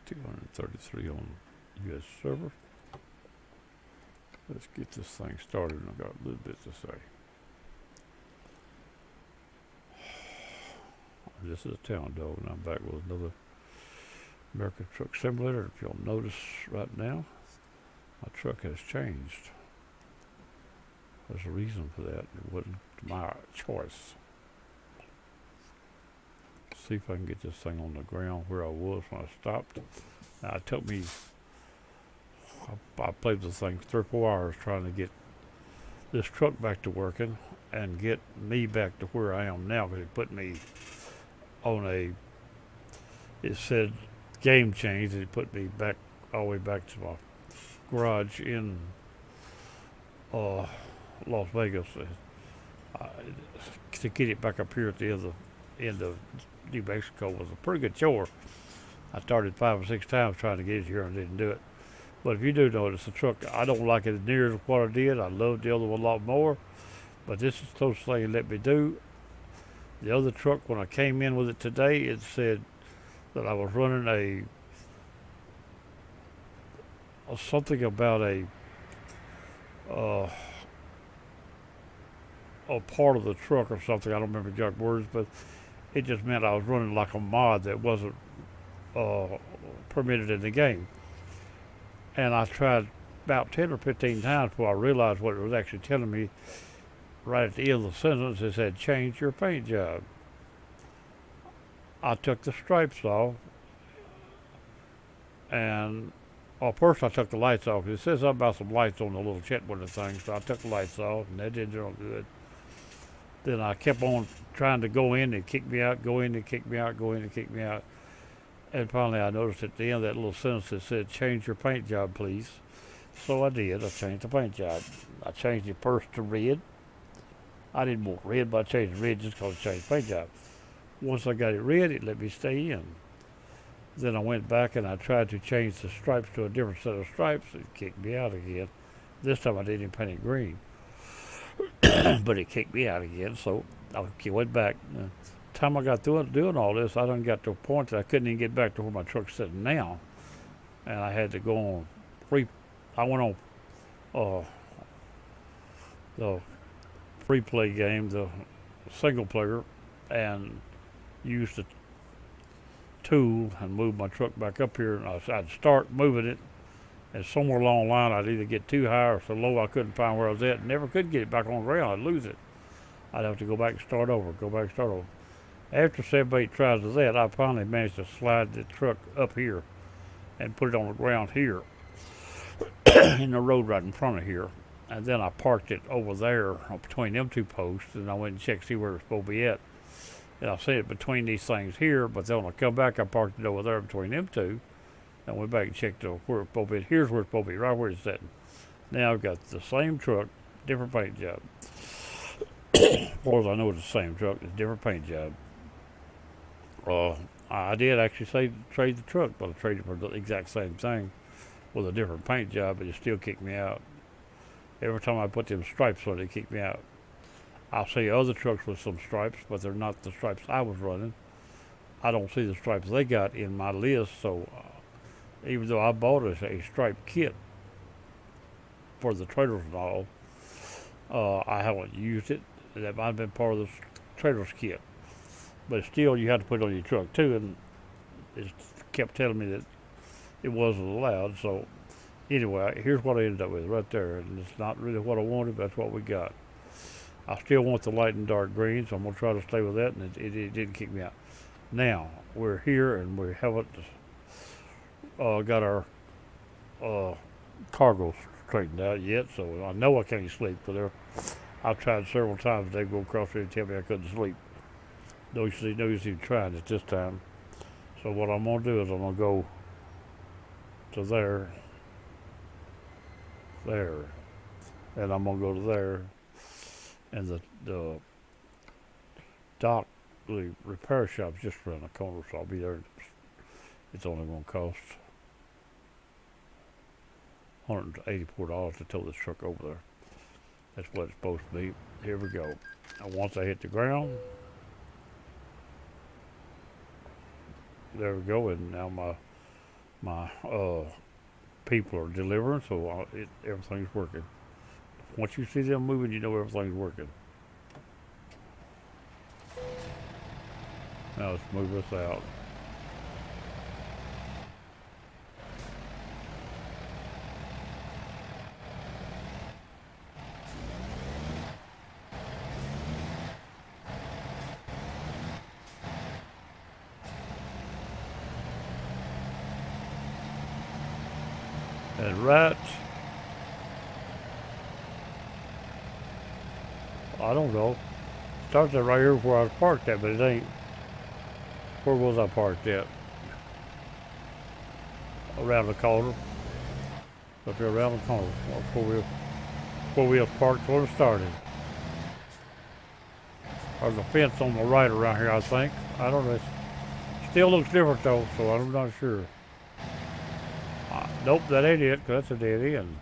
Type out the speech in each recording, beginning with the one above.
233 on US server. Let's get this thing started. I've got a little bit to say. This is a Town Dog, and I'm back with another American Truck Simulator. If you'll notice right now, my truck has changed. There's a reason for that. It wasn't my choice. See if I can get this thing on the ground where I was when I stopped. Now, it took me, I played with the thing 3 or 4 hours trying to get this truck back to working and get me back to where I am now, because it put me on it said game change, and it put me back all the way back to my garage in Las Vegas. To get it back up here at the end of New Mexico was a pretty good chore. I started 5 or 6 times trying to get it here and didn't do it. But if you do notice, the truck, I don't like it as near as what I did. I loved the other one a lot more. But this is the closest thing it let me do. The other truck, when I came in with it today, it said that I was running something about a part of the truck or something. I don't remember the exact words, but it just meant I was running like a mod that wasn't permitted in the game. And I tried about 10 or 15 times before I realized what it was actually telling me. Right at the end of the sentence, it said, change your paint job. I took the stripes off, and first I took the lights off. It says something about some lights on the little Chetwynder thing, so I took the lights off, and that didn't do no good. Then I kept on trying to go in and kick me out, go in and kick me out, go in and kick me out. And finally I noticed at the end of that little sentence it said, change your paint job, please. So I did. I changed the paint job. I changed it first to red. I didn't want red, but I changed it red just because I changed the paint job. Once I got it red, it let me stay in. Then I went back and I tried to change the stripes to a different set of stripes. It kicked me out again. This time I didn't even paint it green. But it kicked me out again, so I went back. The time I got through doing all this, I done got to a point that I couldn't even get back to where my truck's sitting now. And I had to go on I went on the free play game, the single player, and used the tool and move my truck back up here. And I'd start moving it, and somewhere along the line I'd either get too high or so low I couldn't find where I was at, and never could get it back on the ground. I'd lose it. I'd have to go back and start over, After 7 or 8 tries of that, I finally managed to slide the truck up here and put it on the ground here in the road right in front of here. And then I parked it over there between them 2 posts, and I went and checked to see where it was supposed to be at. And I set it between these things here, but then when I come back, I parked it over there between them 2. And went back and checked where it's supposed to be. Here's where it's supposed to be, right where it's sitting. Now I've got the same truck, different paint job. As far as I know, it's the same truck, it's a different paint job. I did actually say to trade the truck, but I traded for the exact same thing with a different paint job, but it still kicked me out. Every time I put them stripes on it, kicked me out. I'll see other trucks with some stripes, but they're not the stripes I was running. I don't see the stripes they got in my list, so even though I bought a stripe kit for the trailers and all, I haven't used it. That might have been part of the trailers kit. But still, you have to put it on your truck too, and it kept telling me that it wasn't allowed. So anyway, here's what I ended up with right there, and it's not really what I wanted, but that's what we got. I still want the light and dark green, so I'm going to try to stay with that, and it didn't kick me out. Now, we're here, and we haven't got our cargo straightened out yet, so I know I can't sleep, because I've tried several times. They go across here and tell me I couldn't sleep. No use even trying it this time. So what I'm going to do is I'm going to go to there, and I'm going to go to there, and the dock, the repair shop's just around the corner, so I'll be there. It's only going to cost $184 to tow this truck over there. That's what it's supposed to be. Here we go. And once I hit the ground, there we go, and now my people are delivering, so everything's working. Once you see them moving, you know everything's working. Now let's move us out. And right, I don't know. Starts at right here where I was parked at, but it ain't. Where was I parked at? Around the corner. Up here around the corner. Where we have parked where it started. There's a fence on the right around here, I think. I don't know. It still looks different though, so I'm not sure. Nope, that ain't it, 'cause that's a dead end.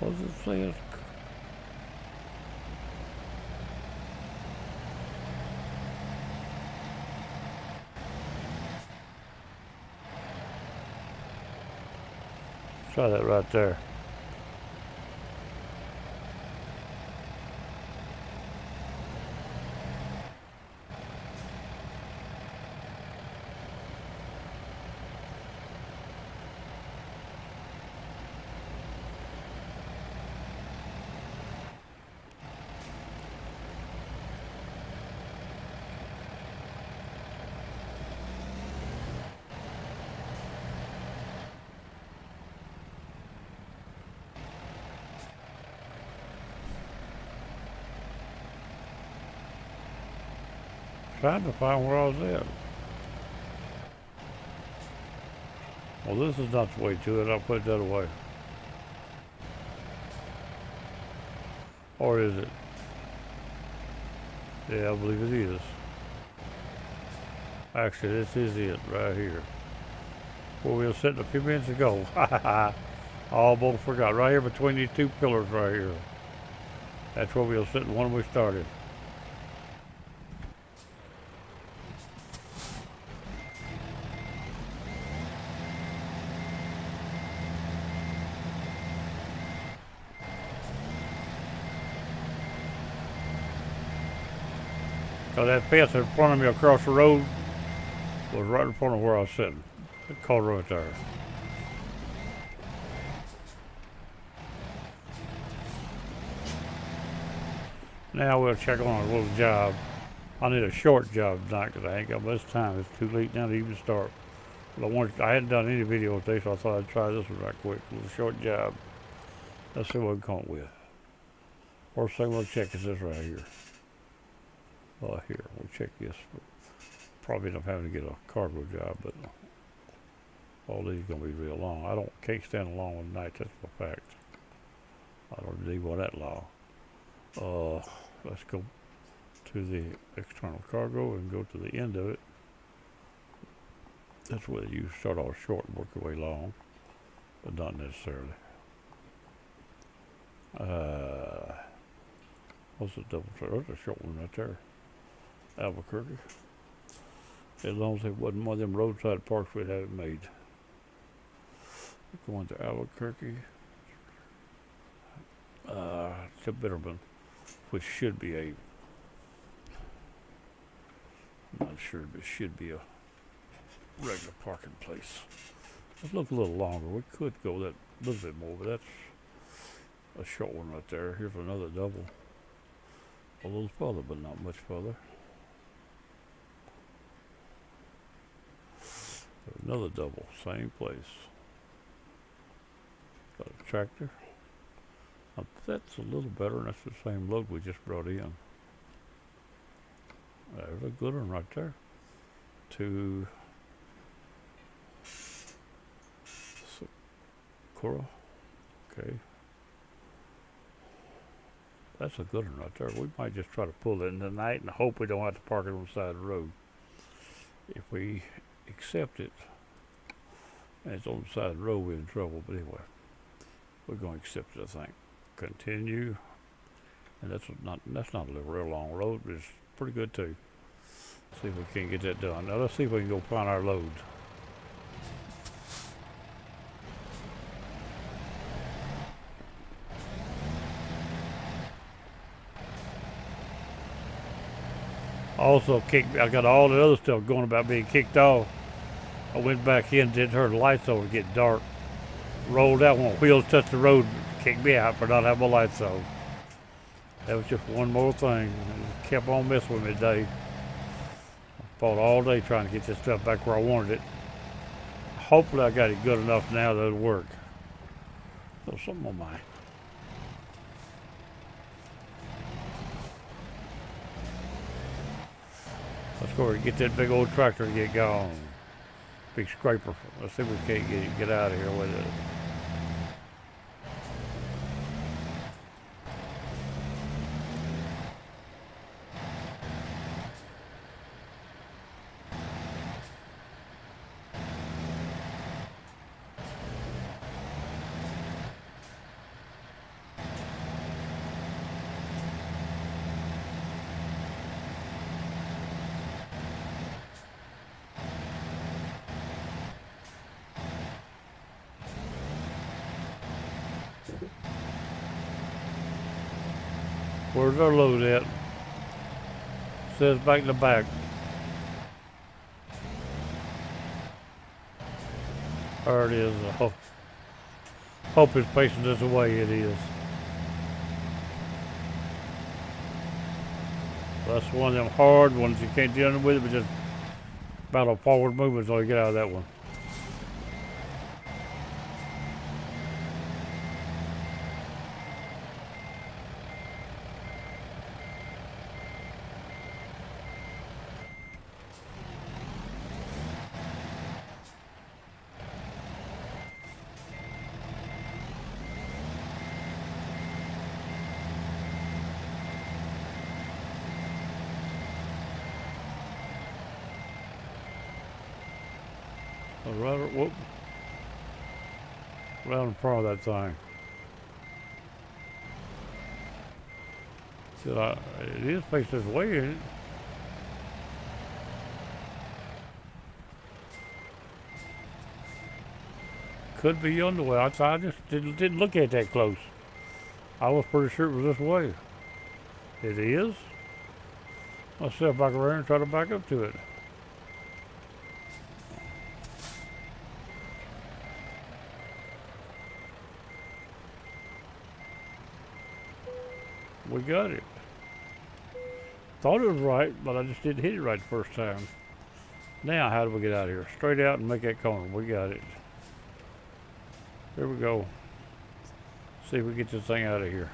What does it say? Try that right there. Trying to find where I was at. Well, this is not the way to it. I'll put that away. Or is it? Yeah, I believe it is. Actually, this is it right here. Where we were sitting a few minutes ago. I almost forgot. Right here between these two pillars right here. That's where we were sitting when we started. So that fence in front of me across the road was right in front of where I was sitting. The car right there. Now we'll check on a little job. I need a short job tonight because I ain't got much time. It's too late now to even start. But I hadn't done any video today, so I thought I'd try this one right quick. A little short job. Let's see what we can come up with. First thing we'll check is this right here. Here, we'll check this. Probably end up having to get a cargo job, but all these are going to be real long. Can't stand along with night, that's a fact. I don't believe by that law. Let's go to the external cargo and go to the end of it. That's where you start off short and work your way long, but not necessarily. What's the double track? That's a short one right there. Albuquerque. As long as it wasn't one of them roadside parks, we'd have it made. Going to Albuquerque. To Bitterman, which should be I'm not sure, but it should be a regular parking place. Let's look a little longer. We could go that little bit more, but that's a short one right there. Here's another double. A little further, but not much further. Another double, same place. Got a tractor. That's a little better, and that's the same load we just brought in. There's a good one right there. To Sakura. Okay. That's a good one right there. We might just try to pull it in tonight and hope we don't have to park it on the side of the road. If we accept it and it's on the side of the road, we're in trouble. But anyway, we're going to accept it, I think. Continue. And that's not a real long road, but it's pretty good too. See if we can get that done. Now let's see if we can go find our loads. Also, I got all the other stuff going about being kicked off. I went back in, didn't turn the lights on, get dark. Rolled out when wheels touched the road, kicked me out for not having my lights on. That was just one more thing. It kept on messing with me today. I fought all day trying to get this stuff back where I wanted it. Hopefully I got it good enough now that it'll work. There's something on my... Let's go and get that big old tractor and get going. Big scraper. Let's see if we can't get out of here with it. Where's our load at? Says back in the back. There it is. I hope it's facing this way. It is. That's one of them hard ones you can't do nothing with it, but just about a forward movement so you get out of that one. Right in front of that thing. It is faced this way, isn't it? Could be yonder way. I just didn't look at it that close. I was pretty sure it was this way. It is. I'll step back around and try to back up to it. We got it. Thought it was right, but I just didn't hit it right the first time. Now, how do we get out of here? Straight out and make that corner. We got it. Here we go. See if we get this thing out of here.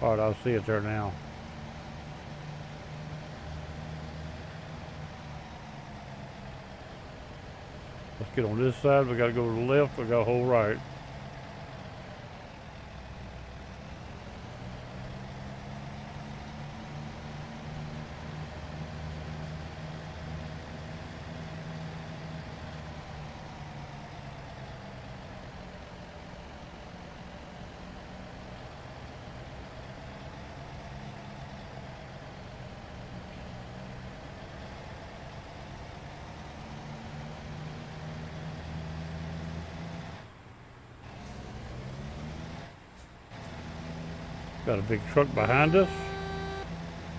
All right, I'll see it there now. Let's get on this side. We got to go to the left. We got to hold right. Got a big truck behind us.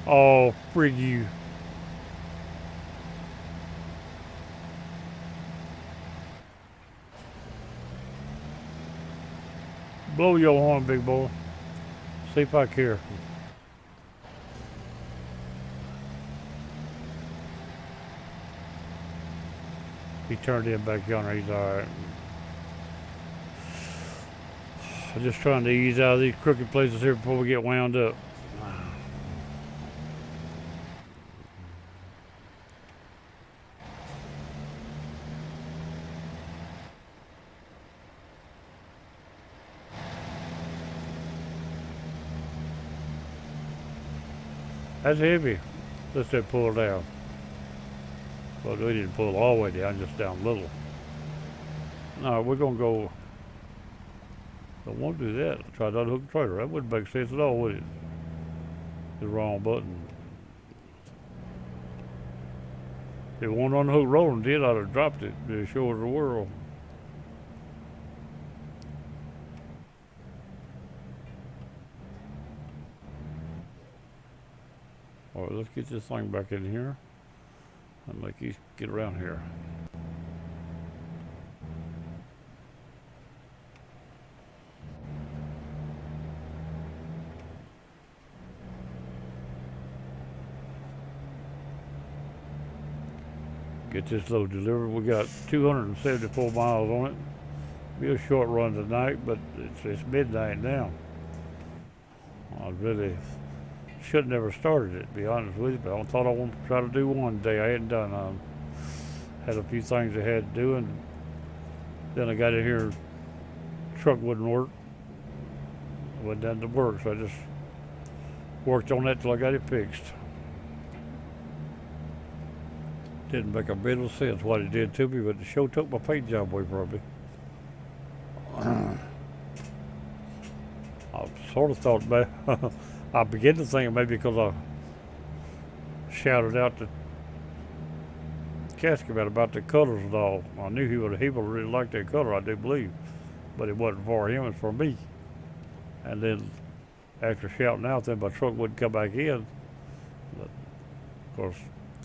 Oh, frig you. Blow your horn, big boy. See if I care. He turned in back yonder. He's all right. I'm just trying to ease out of these crooked places here before we get wound up. That's heavy. Let's say pull down. But we didn't pull all the way down, just down a little. No, we're gonna go. Don't want to do that. Try to unhook the trailer. That wouldn't make sense at all, would it? The wrong button. If it won't unhook rolling did, I'd have dropped it to show the world. All right, let's get this thing back in here and make you get around here. Get this load delivered. We got 274 miles on it. Be a short run tonight, but it's midnight now. I really should never started it, to be honest with you, but I thought I wanted to try to do one day. I hadn't done. Had a few things I had to do, and then I got in here. Truck wouldn't work. Wasn't done to work, so I just worked on that till I got it fixed. Didn't make a bit of sense what it did to me, but it sure took my paint job away from me. I sort of thought, I began to think maybe because I shouted out to Casket about the colors and all. I knew he would really like that color, I do believe, but it wasn't for him, it's for me. And then after shouting out, then my truck wouldn't come back in. But of course,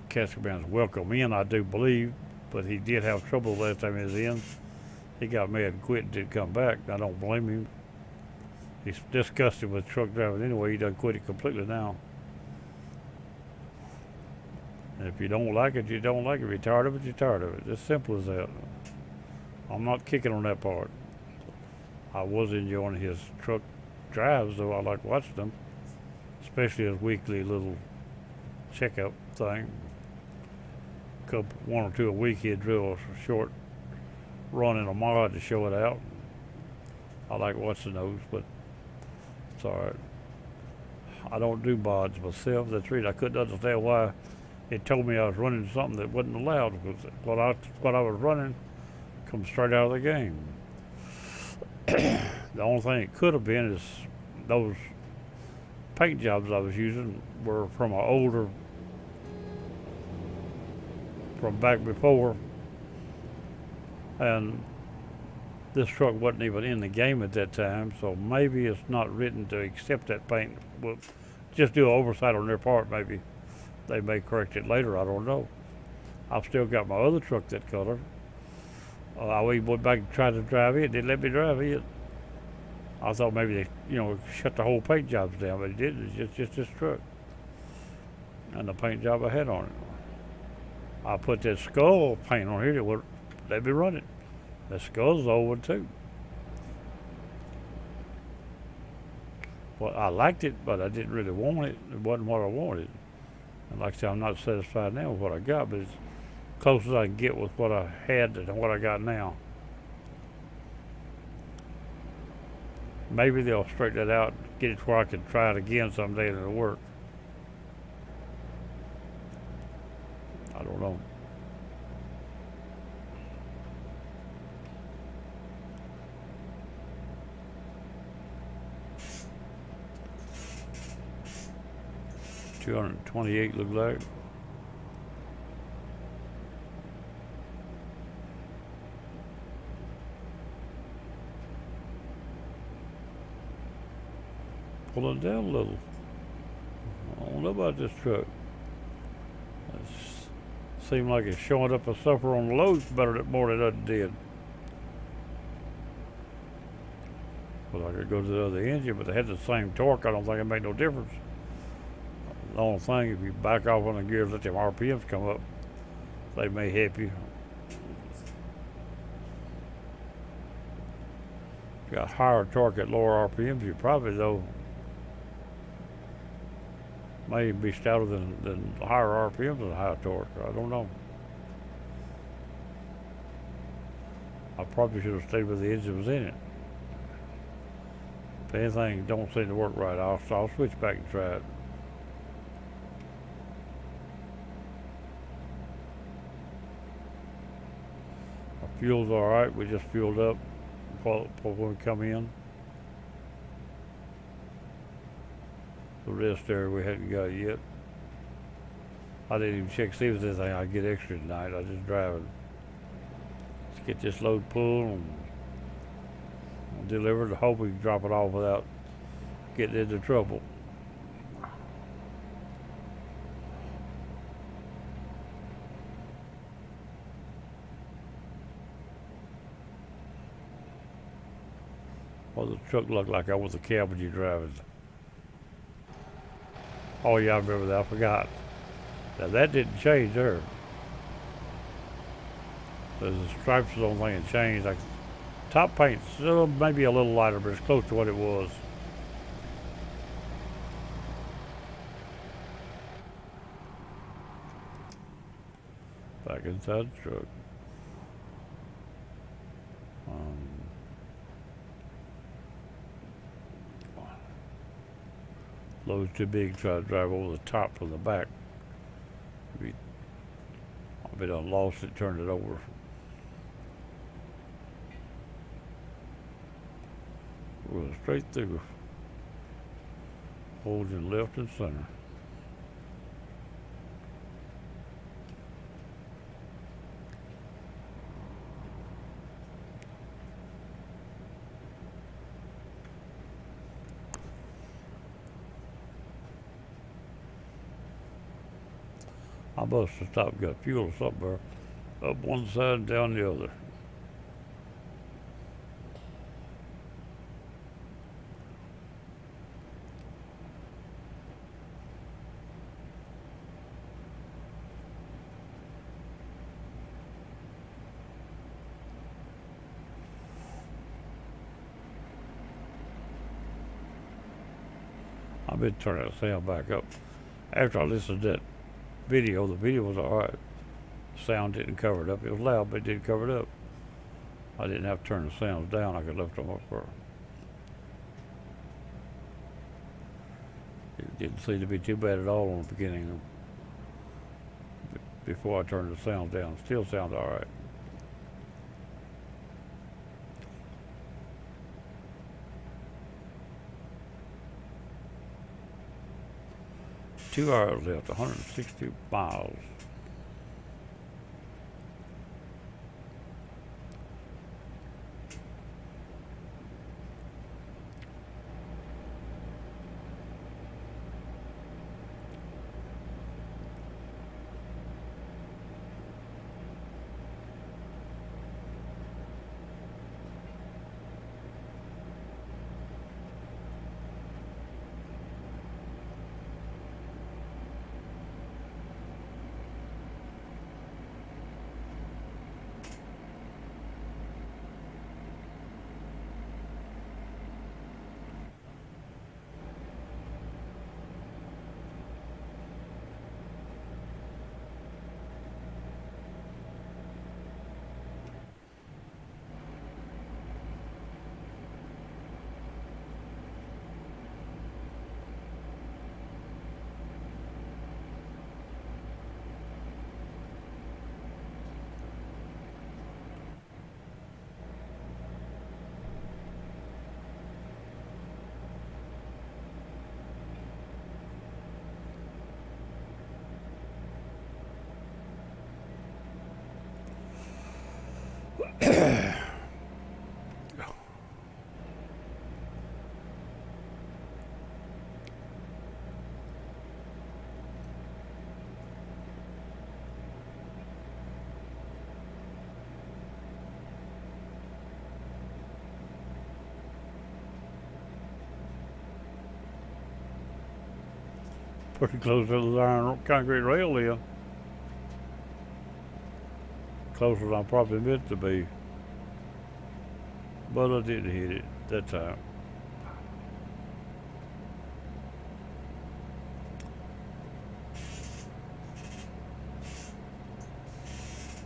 Casket Man's welcome in, I do believe, but he did have trouble last time he was in. He got mad and quit and didn't come back. I don't blame him. He's disgusted with truck driving anyway. He done quit it completely now. And if you don't like it, you don't like it. If you're tired of it, you're tired of it. It's simple as that. I'm not kicking on that part. I was enjoying his truck drives, though. I like watching them, especially his weekly little checkup thing. One or two a week, he'd drill a short run in a mod to show it out. I like watching those, but it's all right. I don't do mods myself. That's the reason I couldn't understand why it told me I was running something that wasn't allowed, because what I was running comes straight out of the game. The only thing it could have been is those paint jobs I was using were from an older, from back before, and this truck wasn't even in the game at that time, so maybe it's not written to accept that paint. We'll just do an oversight on their part. Maybe they may correct it later, I don't know. I've still got my other truck that color. I went back and tried to drive it. They didn't let me drive it. I thought maybe they, shut the whole paint jobs down, but it didn't. It's just this truck and the paint job I had on it. I put that skull paint on here that would let me run it. That skull's the old one too. Well, I liked it, but I didn't really want it. It wasn't what I wanted. And like I said, I'm not satisfied now with what I got, but it's close as I can get with what I had and what I got now. Maybe they'll straighten that out, get it where I can try it again someday and it'll work. I don't know. $228 look like. Pull it down a little. I don't know about this truck. It seems like it's showing up a suffer on the loads better than more than it did. Well, I could go to the other engine, but they had the same torque. I don't think it made no difference. The only thing, if you back off on the gears, let them RPMs come up, they may help you. If you got higher torque at lower RPMs, you probably though may be stouter than higher RPMs and higher torque. I don't know. I probably should have stayed with the engine was in it. If anything don't seem to work right, I'll switch back and try it. Our fuel's all right. We just fueled up before we come in. The rest there we hadn't got yet. I didn't even check to see if there's anything I get extra tonight. I just driving. Let's get this load pulled and delivered. I hope we can drop it off without getting into trouble. Well, the truck looked like I was a cabbage driving. Oh yeah, I remember that. I forgot. Now that didn't change there. The stripes is the only thing that changed. Like top paint's still maybe a little lighter, but it's close to what it was. Back inside the truck. Load's too big to try to drive over the top from the back. I'll be done lost it, turned it over. Rolling straight through. Holding left and center. I must have stopped, got fuel or something there. Up one side and down the other. I've been turning that sound back up. After I listened to that video, the video was alright. Sound didn't cover it up. It was loud, but it did cover it up. I didn't have to turn the sounds down. I could lift them up for. It didn't seem to be too bad at all in the beginning. Before I turned the sounds down, still sounds alright. Two hours left, 160 miles. Pretty close to the iron concrete rail then. Closer than I probably meant to be. But I didn't hit it that time.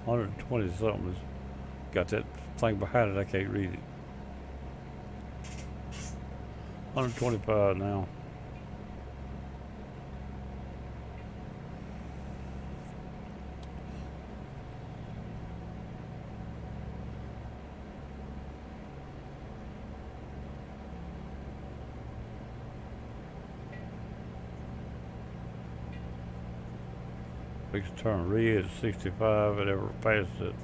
$120 something. Got that thing behind it. I can't read it. 125 now. Fix to turn red at 65 and ever past it.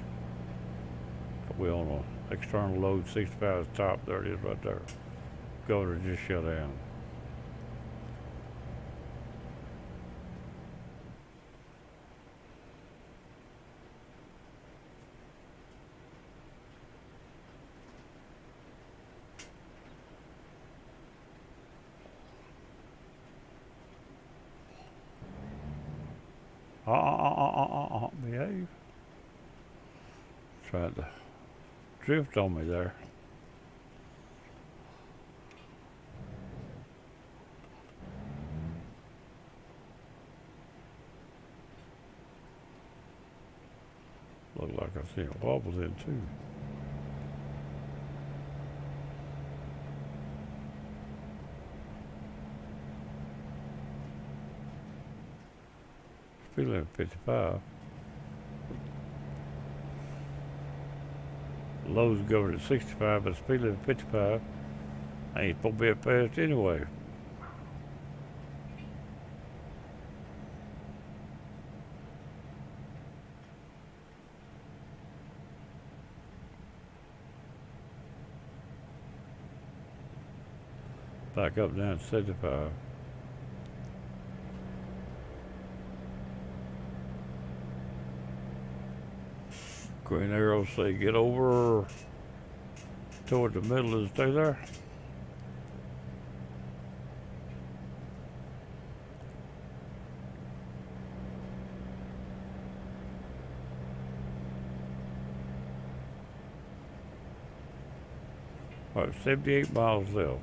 We on an external load 65 is top. There it is right there. Governor just shut down. Behave. Tried to drift on me there. Looked like I seen a wobble in too. Speed limit 55. Lows governed at 65, but speed limit 55. I ain't supposed to be up fast anyway. Back up down to 75. Green arrows say get over toward the middle and stay there. All right, 78 miles left.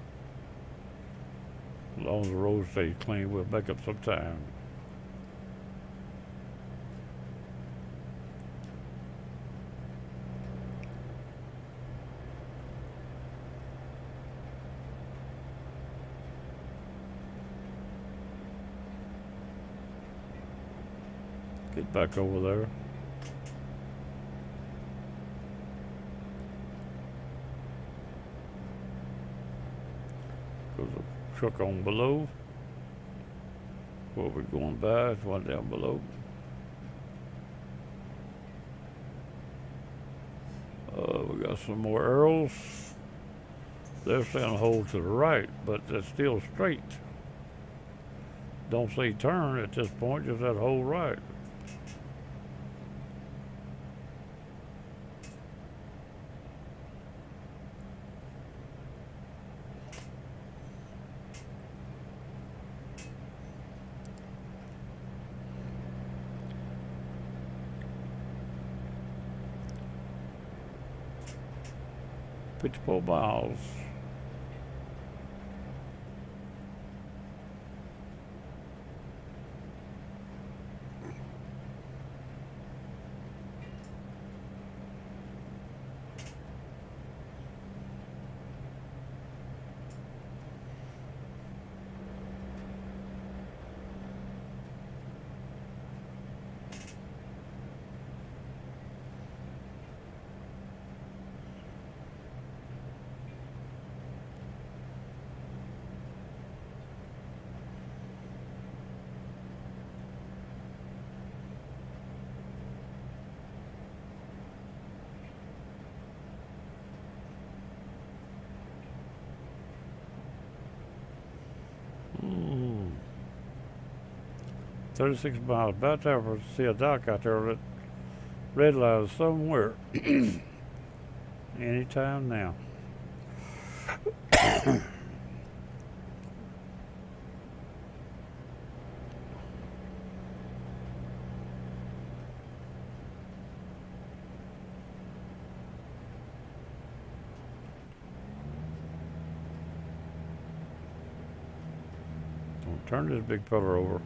As long as the road stays clean, we'll make up some time. Get back over there. Goes a truck on below. What we're going by is one down below. We got some more arrows. They're saying hold to the right, but that's still straight. Don't say turn at this point, just that hold right. $54 miles. Mm. 36 miles. About there for see a dock out there. That red line is somewhere. Anytime now. Turn this big fella over.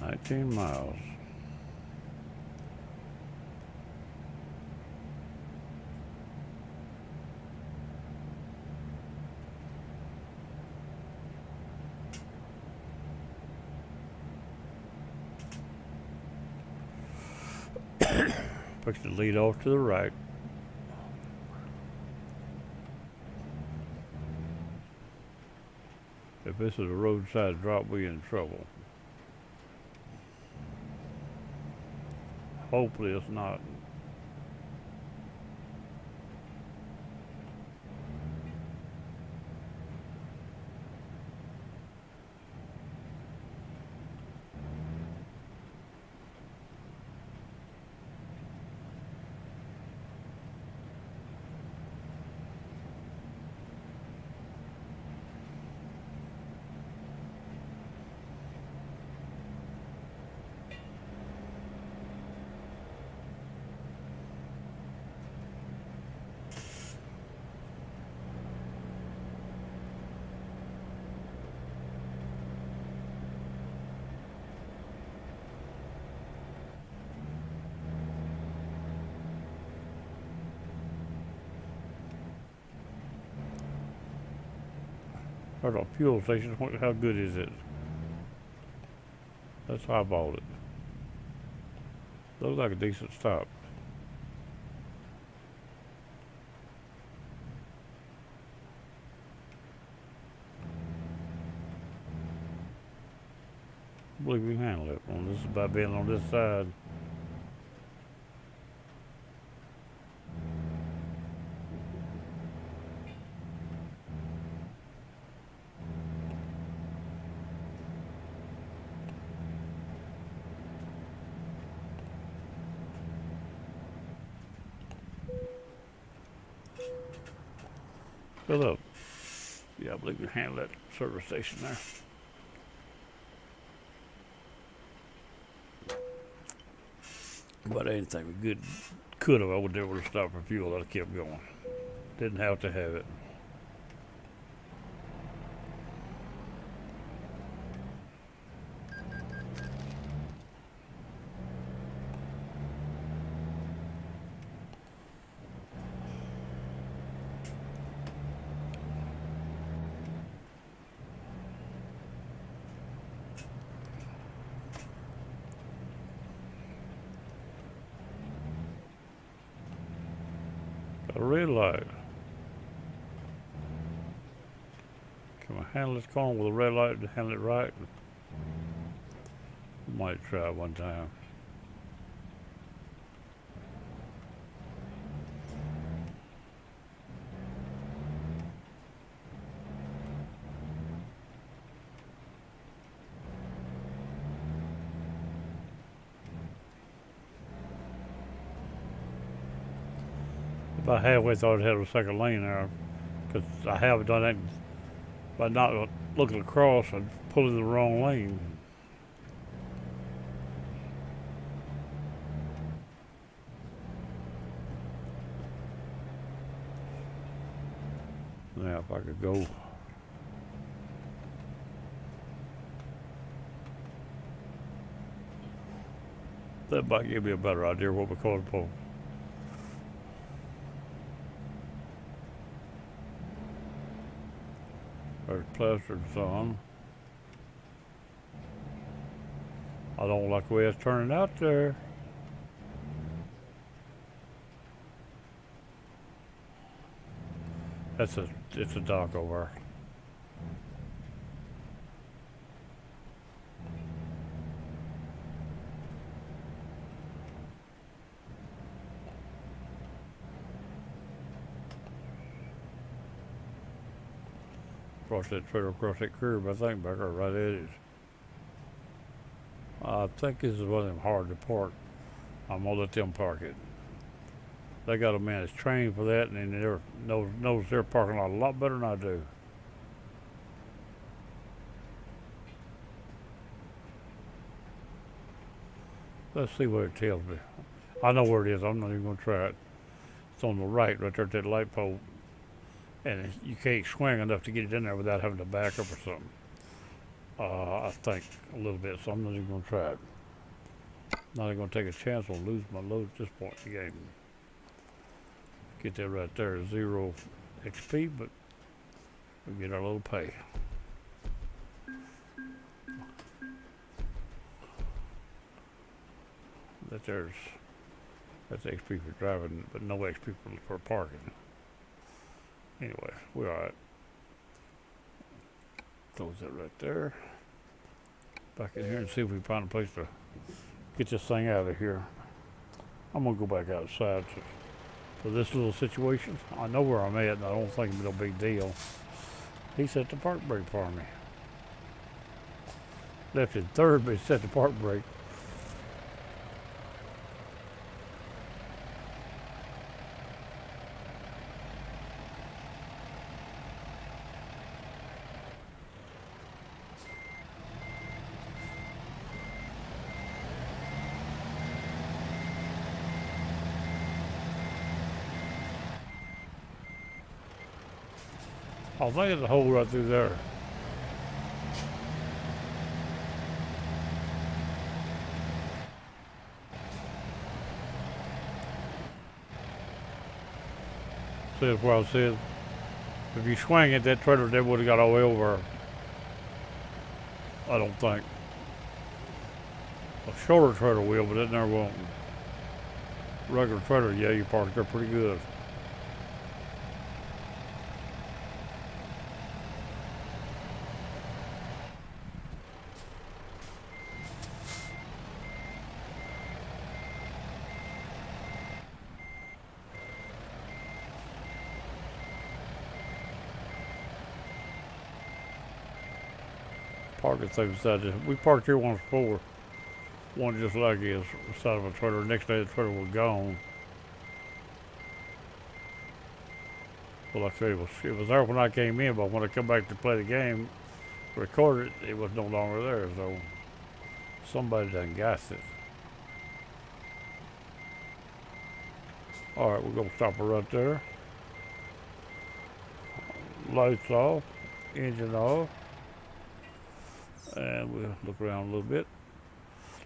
$19 miles. Push the lead off to the right. If this is a roadside drop, we in trouble. Hopefully it's not. There's a fuel station. How good is it? That's how I bought it. Looks like a decent stop. I believe we can handle it. This is about being on this side. Fill up. Yeah, I believe we can handle that service station there. But anything we good could have, I would never stop for fuel. I'd have kept going. Didn't have to have it. Got a red light. Can I handle this corner with a red light to handle it right? Might try one time. About halfway thought it had a second lane there, because I have done that by not looking across and pulling the wrong lane. Now if I could go. That might give me a better idea of what we're calling for. There's plastered some. I don't like the way it's turning out there. It's a dock over. Across that trailer, across that curb, I think, back there, right at it. I think this is one of them hard to park. I'm gonna let them park it. They got a man that's trained for that, and they knows their parking lot a lot better than I do. Let's see what it tells me. I know where it is. I'm not even gonna try it. It's on the right there at that light pole, and you can't swing enough to get it in there without having to back up or something. I think a little bit, so I'm not even gonna try it. Not even gonna take a chance on losing my load at this point in the game. Get that right there, 0 XP, but we get our little pay. That's XP for driving, but no XP for parking. Anyway, we're alright. Close that right there. Back in here and see if we can find a place to get this thing out of here. I'm gonna go back outside for this little situation. I know where I'm at, and I don't think it's no big deal. He set the park brake for me. Left in third, but he set the park brake. I think there's a hole right through there. See, that's what I said. If you swing it, that trailer never would have got all the way over. I don't think. A shorter trailer will, but it never won't. Regular trailer, yeah, you parked there pretty good. Parking thing beside this. We parked here once before. One just like this, side of a trailer. Next day the trailer was gone. Well, like I said, it was there when I came in, but when I come back to play the game, record it, it was no longer there. So somebody done got it. All right, we're gonna stop her right there. Lights off, engine off, and we'll look around a little bit.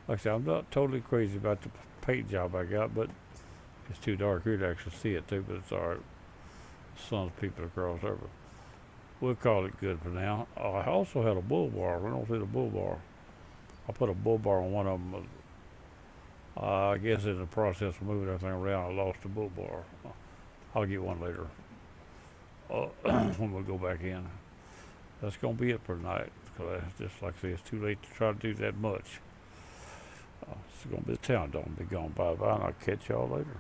Like I said, I'm not totally crazy about the paint job I got, but it's too dark here to actually see it too, but it's alright. Sun's peeping across there, but we'll call it good for now. I also had a bull bar. We don't see the bull bar. I put a bull bar on one of them. I guess in the process of moving everything around, I lost the bull bar. I'll get one later when we go back in. That's going to be it for tonight, because just like I say, it's too late to try to do that much. It's going to be the town. Don't be gone. Bye-bye, and I'll catch y'all later.